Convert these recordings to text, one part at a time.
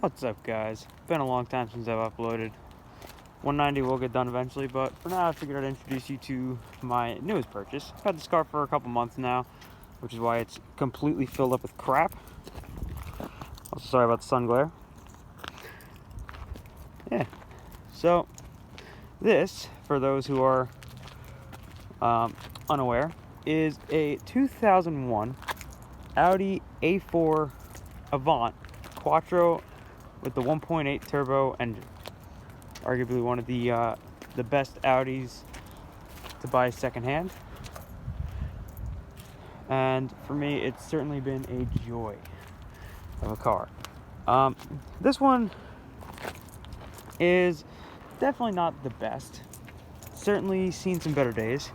What's up, guys? Been a long time since I've uploaded. 190 will get done eventually, but for now I figured I'd introduce you to my newest purchase. I've had this car for a couple months now, which is why it's completely filled up with crap. Also, sorry about the sun glare. Yeah, so this, for those who are unaware, is a 2001 Audi A4 Avant Quattro with the 1.8 turbo engine. Arguably one of the best Audis to buy secondhand. And for me, it's certainly been a joy of a car. This one is definitely not the best. Certainly seen some better days,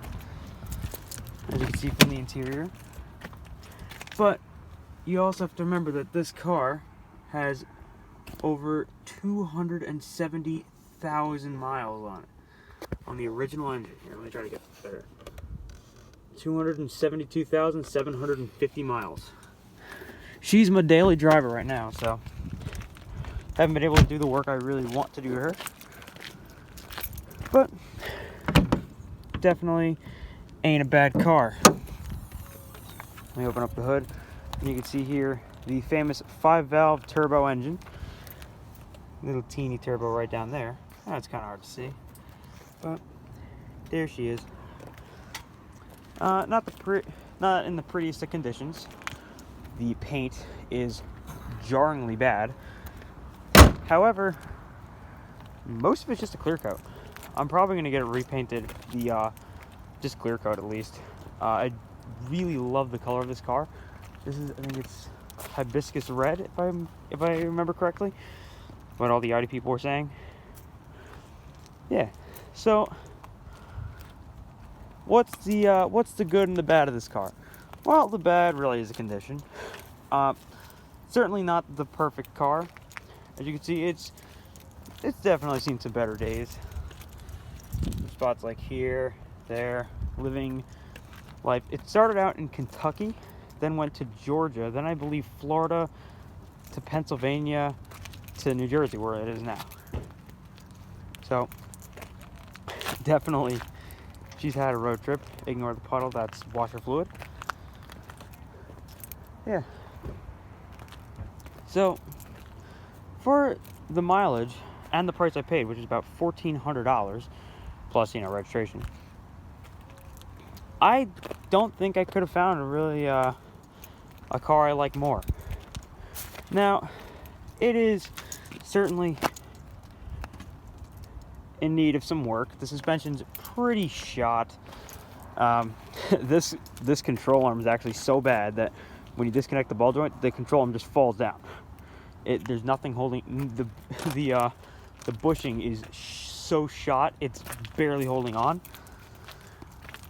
as you can see from the interior. But you also have to remember that this car has over 270,000 miles on it, on the original engine. Here, let me try to get better. 272,750 miles. She's my daily driver right now, so haven't been able to do the work I really want to do to her. But definitely ain't a bad car. Let me open up the hood, and you can see here the famous 5-valve turbo engine. Little teeny turbo right down there. That's kind of hard to see, but there she is. Not in the prettiest of conditions. The paint is jarringly bad. However, most of it's just a clear coat. I'm probably going to get it repainted, just clear coat at least. I really love the color of this car. I think it's hibiscus red, if I remember correctly, what all the Audi people were saying. Yeah. So, what's the good and the bad of this car? Well, the bad really is the condition. Certainly not the perfect car. As you can see, it's definitely seen some better days. Spots like here, there, living life. It started out in Kentucky, then went to Georgia, then I believe Florida, to Pennsylvania, to New Jersey, where it is now. So definitely she's had a road trip. Ignore the puddle, that's washer fluid. Yeah. So for the mileage and the price I paid, which is about $1,400 plus, registration, I don't think I could have found a car I like more. Now, it is certainly in need of some work. The suspension's pretty shot. This control arm is actually so bad that when you disconnect the ball joint, the control arm just falls down. There's nothing holding the bushing is so shot, it's barely holding on.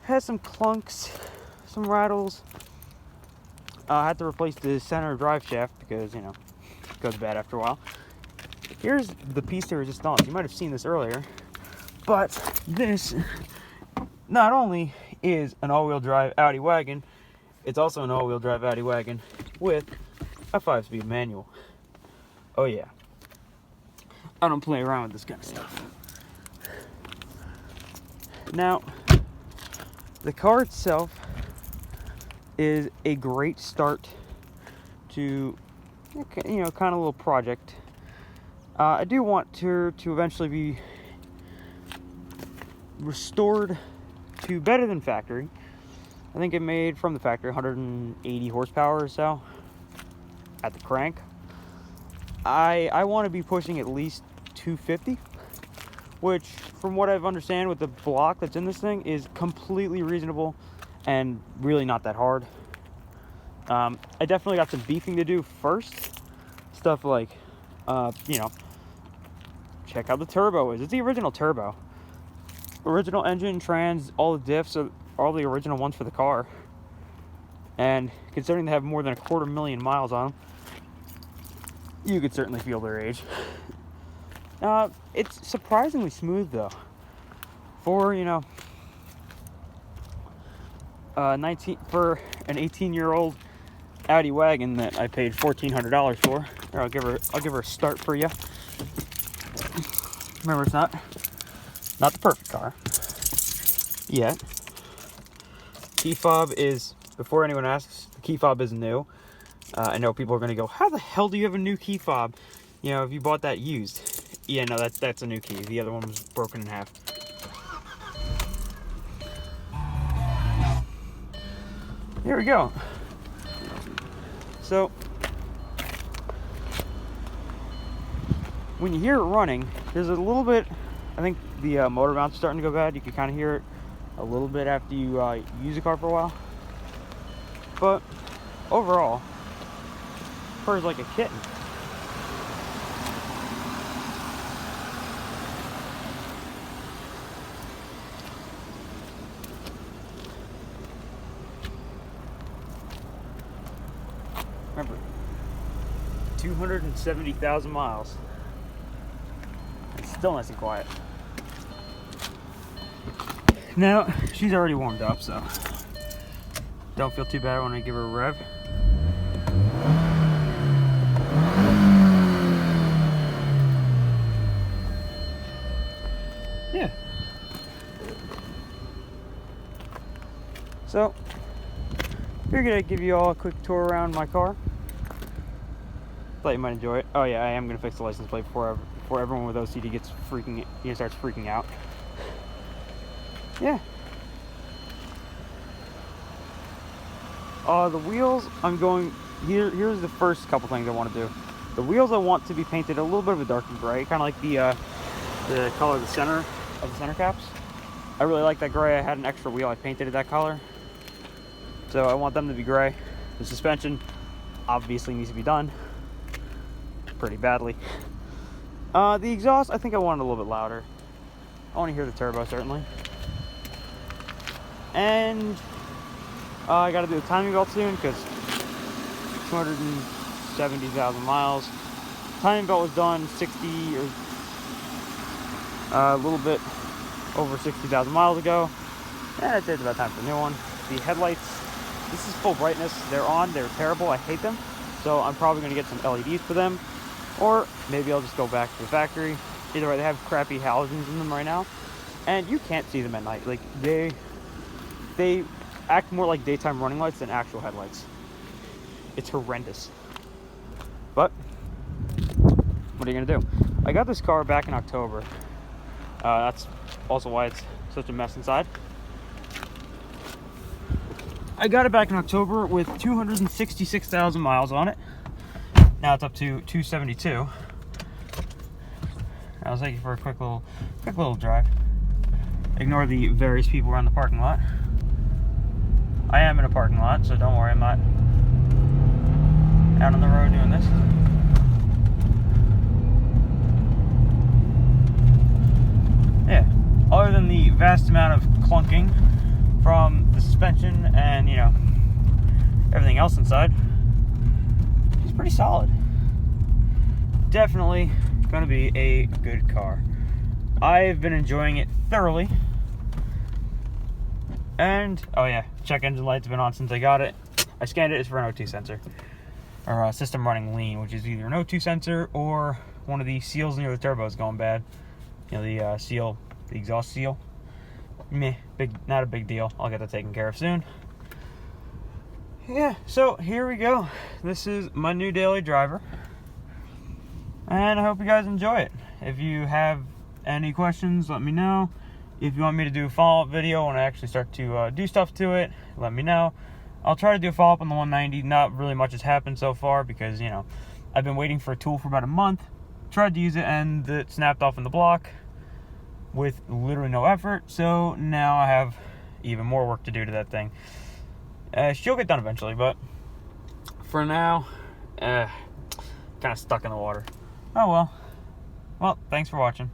Has some clunks, some rattles. I had to replace the center drive shaft because, it goes bad after a while. Here's the piece de resistance. You might have seen this earlier, but this not only is an all-wheel drive Audi wagon, it's also an all-wheel drive Audi wagon with a 5-speed manual. Oh yeah. I don't play around with this kind of stuff. Now, the car itself is a great start to, kind of a little project. I do want her to eventually be restored to better than factory. I think it made from the factory 180 horsepower or so at the crank. I want to be pushing at least 250, which, from what I've understand with the block that's in this thing, is completely reasonable and really not that hard. I definitely got some beefing to do first. Stuff like, check out the turbo is. It's the original turbo. Original engine, trans, all the diffs are all the original ones for the car. And considering they have more than 250,000 miles on them, you could certainly feel their age. It's surprisingly smooth though. For, for an 18-year-old Audi wagon that I paid $1,400 for. Here, I'll give her a start for you. Remember, it's not the perfect car yet. Key fob is, before anyone asks, the key fob is new. I know people are going to go, how the hell do you have a new key fob? You know, if you bought that used. Yeah, no, that's a new key. The other one was broken in half. Here we go. So, when you hear it running, there's a little bit, I think the motor mount's starting to go bad. You can kind of hear it a little bit after you use the car for a while. But overall, purrs like a kitten. Remember, 270,000 miles. It's still nice and quiet. Now, she's already warmed up, so don't feel too bad when I give her a rev. Yeah. So, figured I'd give you all a quick tour around my car. Thought you might enjoy it. Oh yeah, I am gonna fix the license plate before everyone with OCD gets starts freaking out. Yeah. The wheels, I'm going here's the first couple things I want to do. The wheels I want to be painted a little bit of a darker gray, kind of like the color of the center caps. I really like that gray. I had an extra wheel, I painted it that color. So I want them to be gray. The suspension obviously needs to be done pretty badly. The exhaust, I think I want it a little bit louder. I want to hear the turbo, certainly. And I got to do the timing belt soon because 270,000 miles. Timing belt was done 60 or a little bit over 60,000 miles ago. And I'd say it's about time for a new one. The headlights, this is full brightness. They're on. They're terrible. I hate them. So I'm probably going to get some LEDs for them. Or maybe I'll just go back to the factory. Either way, they have crappy halogens in them right now. And you can't see them at night. Like, they act more like daytime running lights than actual headlights. It's horrendous. But, what are you going to do? I got this car back in October. That's also why it's such a mess inside. I got it back in October with 266,000 miles on it. Now it's up to 272. I was taking for a quick little drive. Ignore the various people around the parking lot. I am in a parking lot, so don't worry, I'm not out on the road doing this. Yeah, other than the vast amount of clunking from the suspension and, you know, everything else inside, it's pretty solid. Definitely going to be a good car. I've been enjoying it thoroughly. And, oh yeah, check engine light's been on since I got it. I scanned it, it's for an O2 sensor. Or system running lean, which is either an O2 sensor or one of the seals near the turbo is going bad. You know, the seal, the exhaust seal. Meh, not a big deal. I'll get that taken care of soon. Yeah, so here we go. This is my new daily driver. And I hope you guys enjoy it. If you have any questions, let me know. If you want me to do a follow-up video when I actually start to do stuff to it, let me know. I'll try to do a follow-up on the 190. Not really much has happened so far because, you know, I've been waiting for a tool for about a month. Tried to use it and it snapped off in the block with literally no effort. So now I have even more work to do to that thing. She'll get done eventually, but for now, kind of stuck in the water. Oh well. Well, thanks for watching.